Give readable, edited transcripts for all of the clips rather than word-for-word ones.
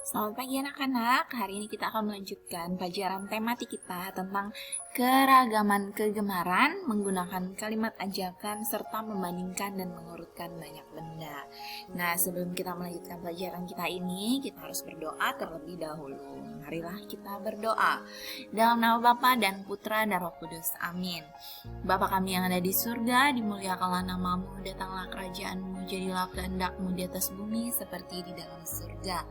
Selamat pagi anak-anak, hari ini kita akan melanjutkan pelajaran tematik kita tentang keragaman kegemaran menggunakan kalimat ajakan serta membandingkan dan mengurutkan banyak benda. Nah, sebelum kita melanjutkan pelajaran kita ini, kita harus berdoa terlebih dahulu. Marilah kita berdoa. Dalam nama Bapa dan Putra dan Roh Kudus. Amin. Bapa kami yang ada di surga, dimuliakanlah namamu, datanglah kerajaanmu, jadilah kehendak-mu di atas bumi seperti di dalam surga.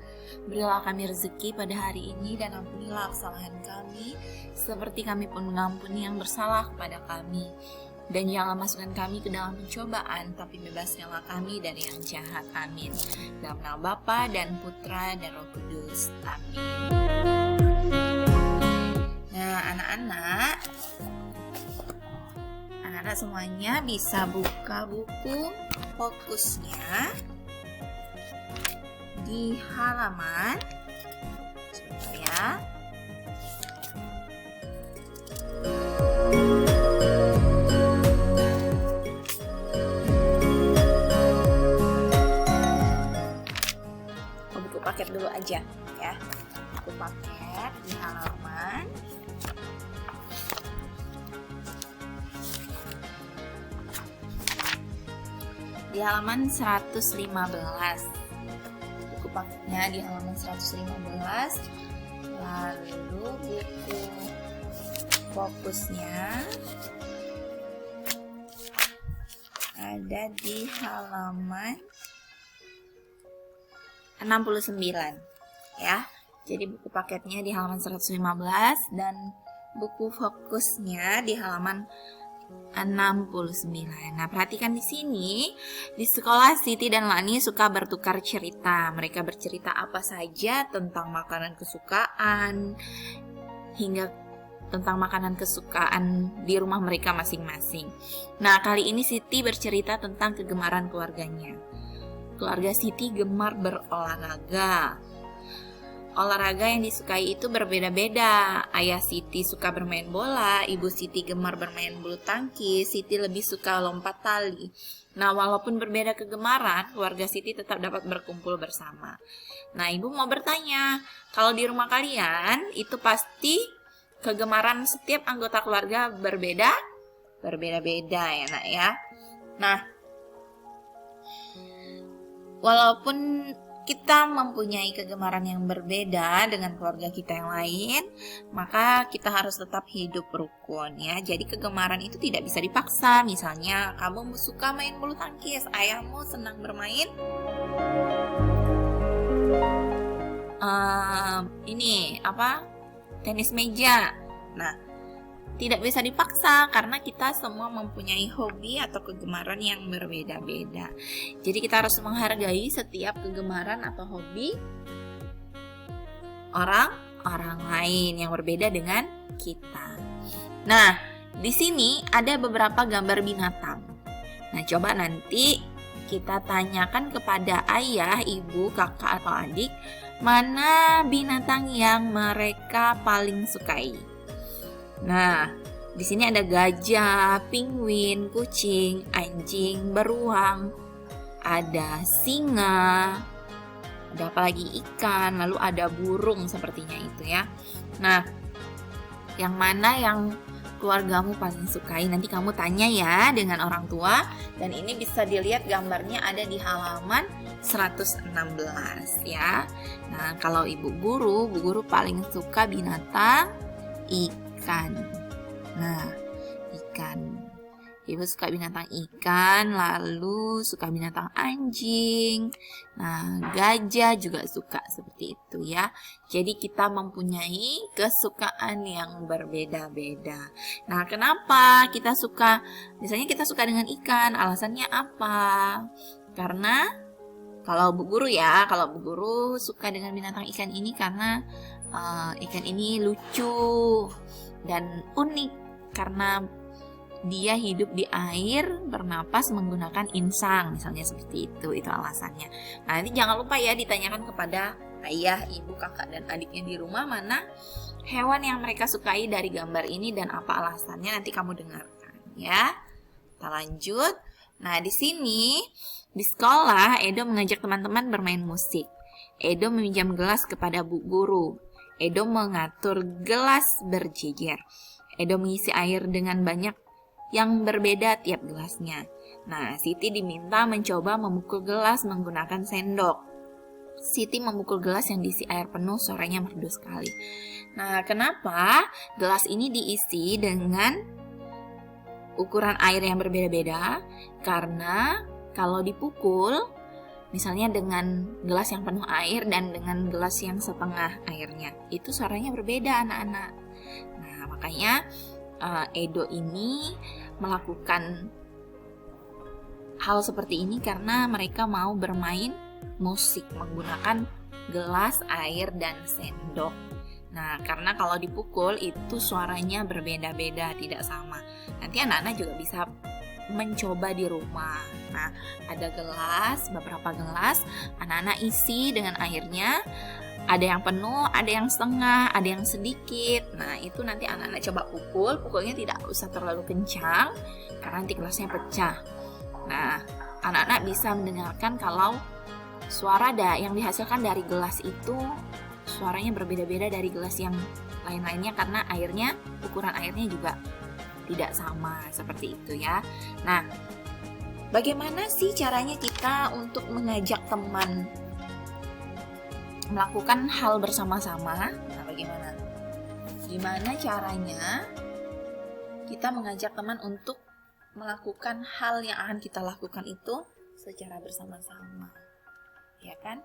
Berilah kami rezeki pada hari ini dan ampunilah kesalahan kami, seperti kami pun mengampuni yang bersalah kepada kami. Dan janganlah masukkan kami ke dalam pencobaan, tapi bebaskanlah kami dari yang jahat. Amin. Dalam nama Bapa dan Putra dan Roh Kudus. Amin. Nah, anak-anak semuanya bisa buka buku fokusnya di halaman ya. Buku paket dulu aja ya. Buku paket di halaman di halaman 115. Buku paketnya di halaman 115. Lalu buku fokusnya ada di halaman 69 ya. Jadi buku paketnya di halaman 115 dan buku fokusnya di halaman 69. Nah, perhatikan di sini, di sekolah Siti dan Lani suka bertukar cerita. Mereka bercerita apa saja tentang makanan kesukaan hingga tentang makanan kesukaan di rumah mereka masing-masing. Nah, kali ini Siti bercerita tentang kegemaran keluarganya. Keluarga Siti gemar berolahraga. Olahraga yang disukai itu berbeda-beda. Ayah Siti suka bermain bola, ibu Siti gemar bermain bulu tangkis, Siti lebih suka lompat tali. Nah, walaupun berbeda kegemaran, keluarga Siti tetap dapat berkumpul bersama. Nah, ibu mau bertanya, kalau di rumah kalian itu pasti kegemaran setiap anggota keluarga berbeda-beda ya nak ya. Nah, walaupun kita mempunyai kegemaran yang berbeda dengan keluarga kita yang lain, maka kita harus tetap hidup rukun ya. Jadi kegemaran itu tidak bisa dipaksa. Misalnya kamu suka main bulu tangkis, ayahmu senang bermain tenis meja. Nah, tidak bisa dipaksa karena kita semua mempunyai hobi atau kegemaran yang berbeda-beda. Jadi kita harus menghargai setiap kegemaran atau hobi orang lain yang berbeda dengan kita. Nah, di sini ada beberapa gambar binatang. Nah, coba nanti kita tanyakan kepada ayah, ibu, kakak atau adik, mana binatang yang mereka paling sukai. Nah, di sini ada gajah, penguin, kucing, anjing, beruang, ada singa, ada apa lagi, ikan, lalu ada burung sepertinya itu ya. Nah, yang mana yang keluargamu paling sukai? Nanti kamu tanya ya dengan orang tua, dan ini bisa dilihat gambarnya ada di halaman 116 ya. Nah, kalau ibu guru paling suka binatang ikan. Nah, ikan. Ibu suka binatang ikan, lalu suka binatang anjing. Nah, gajah juga suka seperti itu ya. Jadi kita mempunyai kesukaan yang berbeda-beda. Nah, kenapa kita suka? Misalnya kita suka dengan ikan, alasannya apa? Karena kalau bu guru suka dengan binatang ikan ini karena ikan ini lucu dan unik karena dia hidup di air, bernapas menggunakan insang, misalnya seperti itu alasannya. Nah, nanti jangan lupa ya ditanyakan kepada ayah, ibu, kakak, dan adiknya di rumah mana hewan yang mereka sukai dari gambar ini dan apa alasannya, nanti kamu dengarkan ya. Kita lanjut. Nah, di sini di sekolah Edo mengajak teman-teman bermain musik. Edo meminjam gelas kepada bu guru. Edo mengatur gelas berjejer. Edo mengisi air dengan banyak yang berbeda tiap gelasnya. Nah, Siti diminta mencoba memukul gelas menggunakan sendok. Siti memukul gelas yang diisi air penuh, suaranya merdu sekali. Nah, kenapa gelas ini diisi dengan ukuran air yang berbeda-beda? Karena kalau dipukul, misalnya dengan gelas yang penuh air dan dengan gelas yang setengah airnya, itu suaranya berbeda anak-anak. Nah, makanya Edo ini melakukan hal seperti ini karena mereka mau bermain musik menggunakan gelas, air, dan sendok. Nah, karena kalau dipukul itu suaranya berbeda-beda, tidak sama. Nanti anak-anak juga bisa mencoba di rumah. Nah, ada gelas, beberapa gelas, anak-anak isi dengan airnya. Ada yang penuh, ada yang setengah, ada yang sedikit. Nah, itu nanti anak-anak coba pukul. Pukulnya tidak usah terlalu kencang, karena nanti gelasnya pecah. Nah, anak-anak bisa mendengarkan kalau suara yang dihasilkan dari gelas itu suaranya berbeda-beda dari gelas yang lain-lainnya karena ukuran airnya juga tidak sama, seperti itu ya. Nah, bagaimana sih caranya kita untuk mengajak teman melakukan hal bersama-sama? Nah, bagaimana? Gimana caranya kita mengajak teman untuk melakukan hal yang akan kita lakukan itu secara bersama-sama? Ya kan?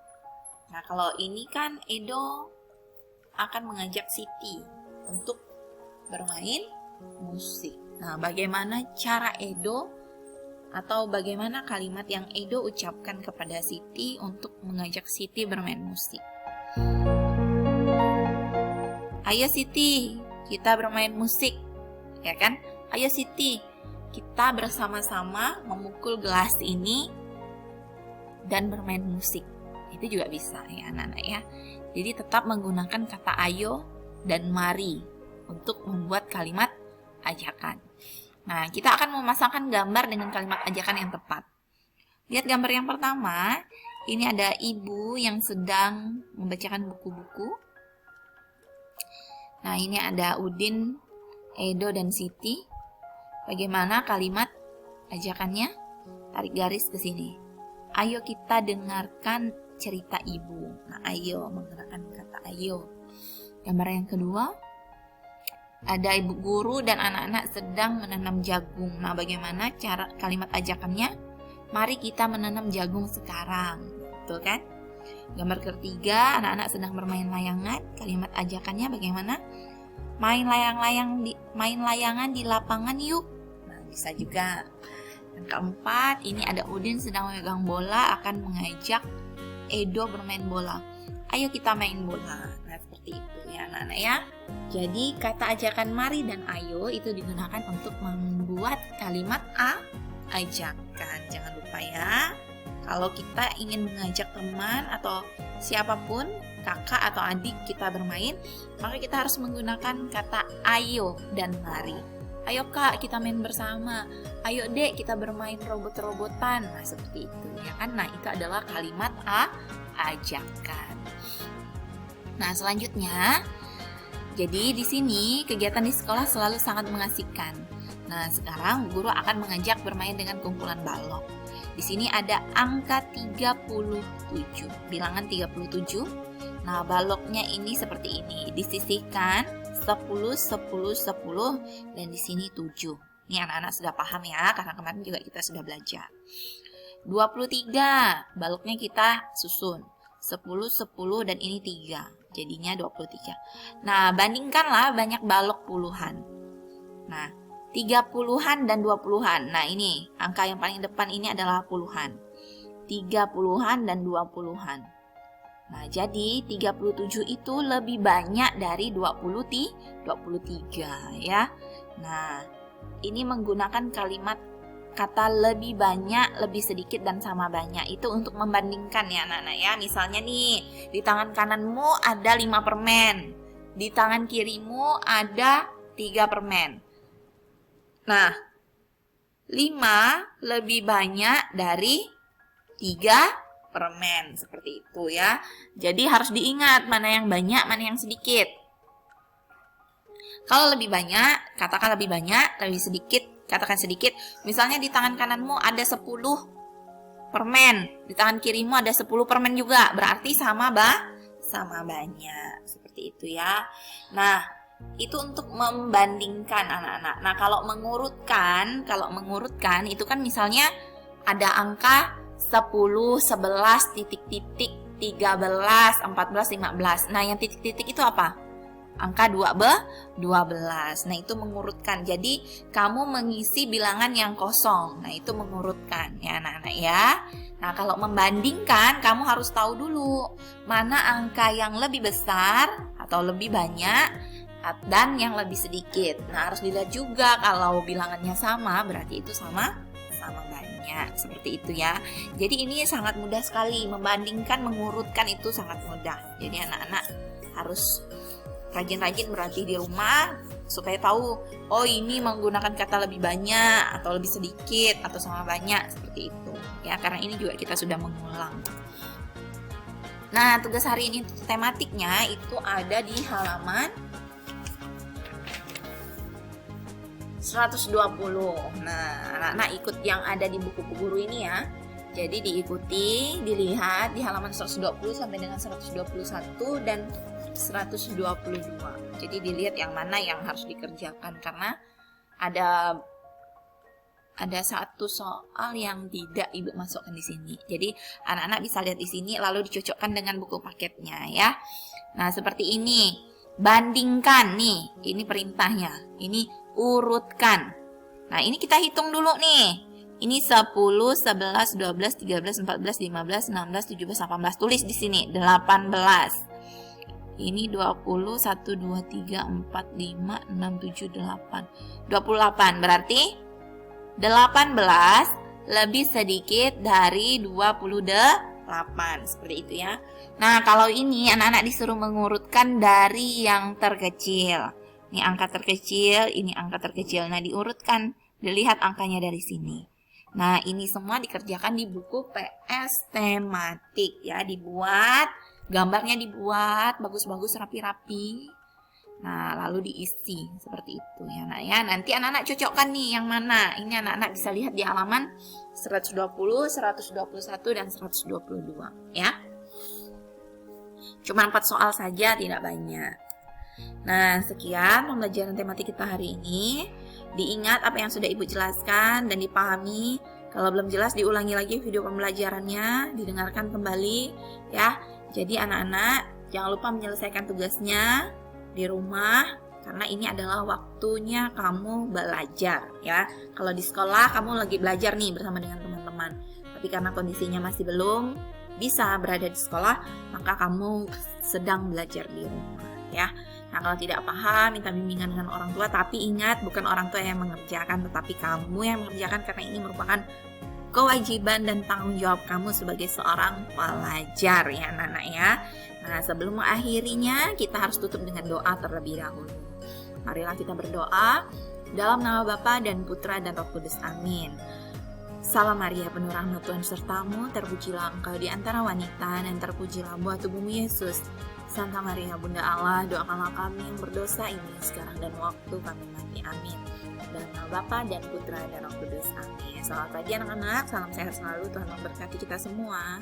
Nah, kalau ini kan Edo akan mengajak Siti untuk bermain musik. Nah, bagaimana cara Edo atau bagaimana kalimat yang Edo ucapkan kepada Siti untuk mengajak Siti bermain musik? Ayo Siti, kita bermain musik. Ya kan? Ayo Siti, kita bersama-sama memukul gelas ini dan bermain musik. Itu juga bisa ya anak-anak ya. Jadi tetap menggunakan kata ayo dan mari untuk membuat kalimat ajakan. Nah, kita akan memasangkan gambar dengan kalimat ajakan yang tepat. Lihat gambar yang pertama. Ini ada ibu yang sedang membacakan buku-buku. Nah, ini ada Udin, Edo, dan Siti. Bagaimana kalimat ajakannya? Tarik garis ke sini. Ayo kita dengarkan cerita ibu. Nah, ayo menggunakan kata ayo. Gambar yang kedua. Ada ibu guru dan anak-anak sedang menanam jagung. Nah, bagaimana cara kalimat ajakannya? Mari kita menanam jagung sekarang. Betul kan? Gambar ketiga, anak-anak sedang bermain layangan. Kalimat ajakannya bagaimana? Main layangan di lapangan yuk. Nah, bisa juga. Yang keempat, ini ada Udin sedang memegang bola akan mengajak Edo bermain bola. Ayo kita main bola. Nah, seperti itu ya anak-anak ya. Jadi kata ajakan mari dan ayo itu digunakan untuk membuat kalimat ajakan. Jangan lupa ya. Kalau kita ingin mengajak teman atau siapapun, kakak atau adik kita bermain, maka kita harus menggunakan kata ayo dan mari. Ayo kak, kita main bersama. Ayo dek, kita bermain robot-robotan. Nah, seperti itu ya kan. Nah, itu adalah kalimat ajakan. Nah, selanjutnya, jadi di sini kegiatan di sekolah selalu sangat mengasihkan. Nah, sekarang guru akan mengajak bermain dengan kumpulan balok. Di sini ada angka 37, bilangan 37. Nah, baloknya ini seperti ini, disisihkan 10, 10, 10, dan di sini 7. Ini anak-anak sudah paham ya, karena kemarin juga kita sudah belajar. 23, baloknya kita susun. 10, 10, dan ini 3. Jadinya 23. Nah, bandingkanlah banyak balok puluhan. Nah, 30-an dan 20-an. Nah, ini angka yang paling depan ini adalah puluhan. 30-an dan 20-an. Nah, jadi 37 itu lebih banyak dari 23 ya. Nah, ini menggunakan kalimat kata lebih banyak, lebih sedikit, dan sama banyak. Itu untuk membandingkan ya anak-anak ya. Misalnya nih, di tangan kananmu ada 5 permen. Di tangan kirimu ada 3 permen. Nah, 5 lebih banyak dari 3 permen, seperti itu ya. Jadi harus diingat mana yang banyak, mana yang sedikit. Kalau lebih banyak, katakan lebih banyak, lebih sedikit, katakan sedikit. Misalnya di tangan kananmu ada 10 permen, di tangan kirimu ada 10 permen juga, berarti sama banyak, seperti itu ya. Nah, itu untuk membandingkan anak-anak. Nah, kalau mengurutkan itu kan misalnya ada angka 10, 11, titik-titik, 13, 14, 15. Nah, yang titik-titik itu apa? Angka 12. Nah, itu mengurutkan. Jadi, kamu mengisi bilangan yang kosong. Nah, itu mengurutkan ya anak-anak ya. Nah, kalau membandingkan, kamu harus tahu dulu mana angka yang lebih besar atau lebih banyak dan yang lebih sedikit. Nah, harus dilihat juga kalau bilangannya sama, berarti itu sama banyak. Seperti itu ya. Jadi ini sangat mudah sekali. Membandingkan, mengurutkan itu sangat mudah. Jadi anak-anak harus rajin-rajin berlatih di rumah supaya tahu, oh ini menggunakan kata lebih banyak atau lebih sedikit atau sama banyak, seperti itu. Ya, karena ini juga kita sudah mengulang. Nah, tugas hari ini tematiknya itu ada di halaman 120. Nah, anak-anak ikut yang ada di buku guru ini ya. Jadi diikuti, dilihat di halaman 120 sampai dengan 121 dan 122. Jadi dilihat yang mana yang harus dikerjakan karena ada satu soal yang tidak Ibu masukkan di sini. Jadi anak-anak bisa lihat di sini lalu dicocokkan dengan buku paketnya ya. Nah, seperti ini. Bandingkan nih, ini perintahnya. Ini urutkan. Nah, ini kita hitung dulu nih. Ini 10, 11, 12, 13, 14, 15, 16, 17, 18. Tulis di sini 18. Ini 20, 1, 2, 3, 4, 5, 6, 7, 8. 28. Berarti 18 lebih sedikit dari 28. Seperti itu ya. Nah, kalau ini anak-anak disuruh mengurutkan dari yang terkecil. Ini angka terkecil, ini angka terkecil. Nah, diurutkan, dilihat angkanya dari sini. Nah, ini semua dikerjakan di buku PS tematik ya, dibuat, gambarnya dibuat bagus-bagus, rapi-rapi. Nah, lalu diisi seperti itu ya. Nah, ya, nanti anak-anak cocokkan nih yang mana. Ini anak-anak bisa lihat di halaman 120, 121 dan 122 ya. Cuma 4 soal saja, tidak banyak. Nah, sekian pembelajaran tematik kita hari ini. Diingat apa yang sudah Ibu jelaskan dan dipahami. Kalau belum jelas diulangi lagi video pembelajarannya, didengarkan kembali ya. Jadi anak-anak jangan lupa menyelesaikan tugasnya di rumah karena ini adalah waktunya kamu belajar ya. Kalau di sekolah kamu lagi belajar nih bersama dengan teman-teman. Tapi karena kondisinya masih belum bisa berada di sekolah, maka kamu sedang belajar di rumah ya. Nah, kalau tidak paham, minta bimbingan dengan orang tua, tapi ingat bukan orang tua yang mengerjakan, tetapi kamu yang mengerjakan karena ini merupakan kewajiban dan tanggung jawab kamu sebagai seorang pelajar ya anak-anak ya. Nah, sebelum mengakhirinya, kita harus tutup dengan doa terlebih dahulu. Marilah kita berdoa dalam nama Bapa dan Putra dan Roh Kudus. Amin. Salam Maria, penuh rahmat Tuhan sertamu, terpujilah engkau di antara wanita dan terpujilah buah tubuhmu Yesus. Santa Maria Bunda Allah, doakanlah kami yang berdosa ini sekarang dan waktu kami mati. Amin. Dalam nama Bapa dan Putra dan Roh Kudus. Amin. Selamat pagi anak-anak, salam sehat selalu, Tuhan memberkati kita semua.